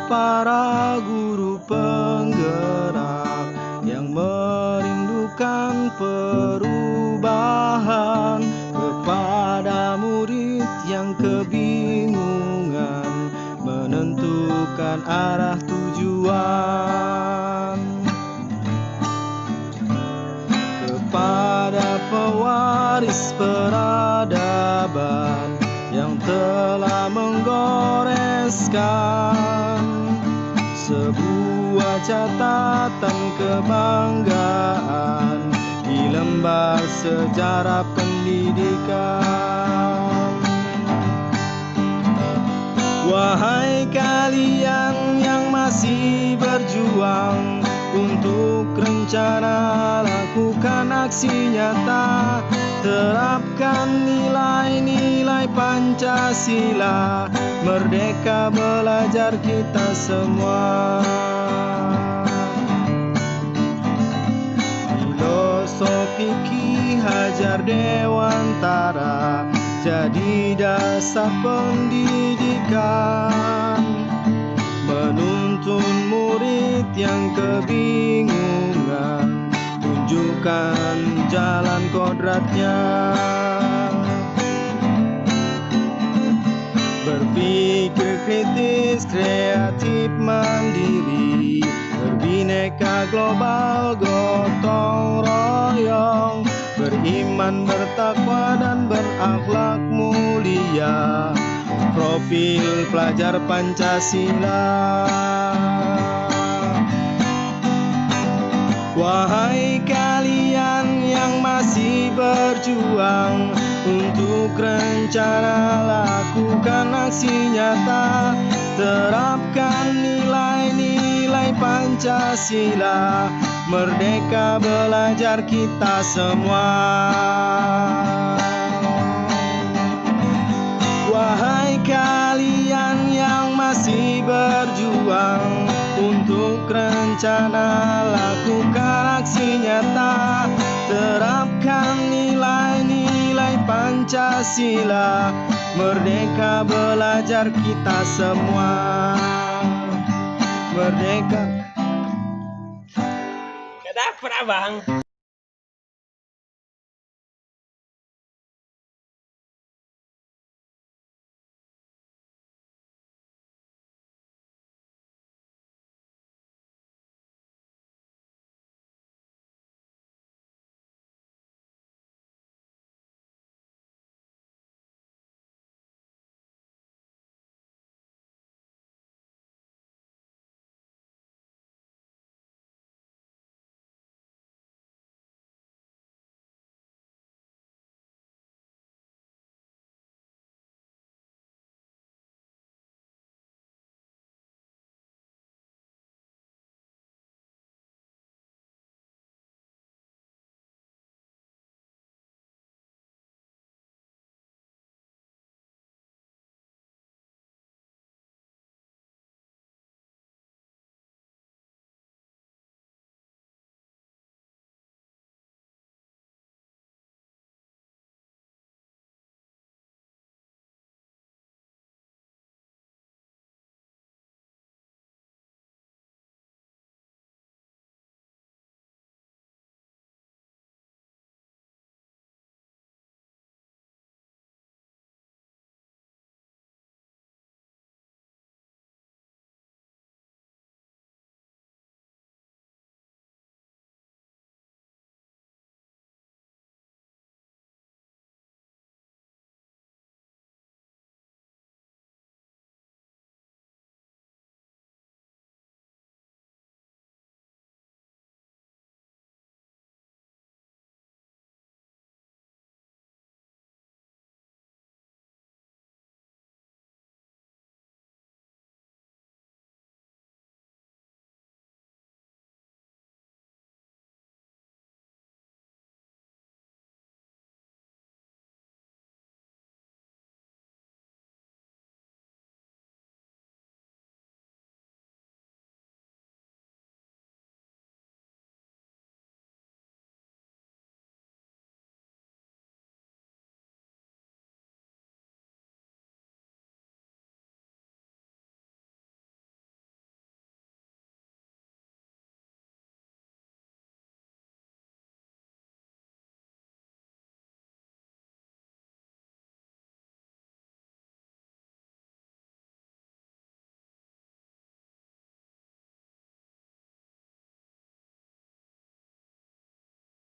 para guru penggerak yang merindukan perubahan, kepada murid yang kebingungan menentukan arah tujuan, kepada pewaris peradaban yang telah menggoreskan sebuah catatan kebanggaan di lembar sejarah pendidikan. Wahai kalian yang masih berjuang untuk rencana, lakukan aksi nyata, terapkan nilai-nilai Pancasila, merdeka belajar kita semua. Filosofi Ki Hajar Dewantara jadi dasar pendidikan, menuntun murid yang kebingungan, tunjukkan jalan kodratnya. Berpikir kritis, kreatif, mandiri, berbineka global, gotong royong, beriman, bertakwa, dan berakhlak mulia, profil pelajar Pancasila. Wahai kalian yang masih berjuang untuk rencana, lakukan aksi nyata, terapkan nilai-nilai Pancasila, merdeka belajar kita semua. Wahai kalian yang masih berjuang untuk rencana, lakukan aksi nyata, terapkan nilai-nilai Pancasila, merdeka belajar kita semua. Merdeka. Gak dapet abang.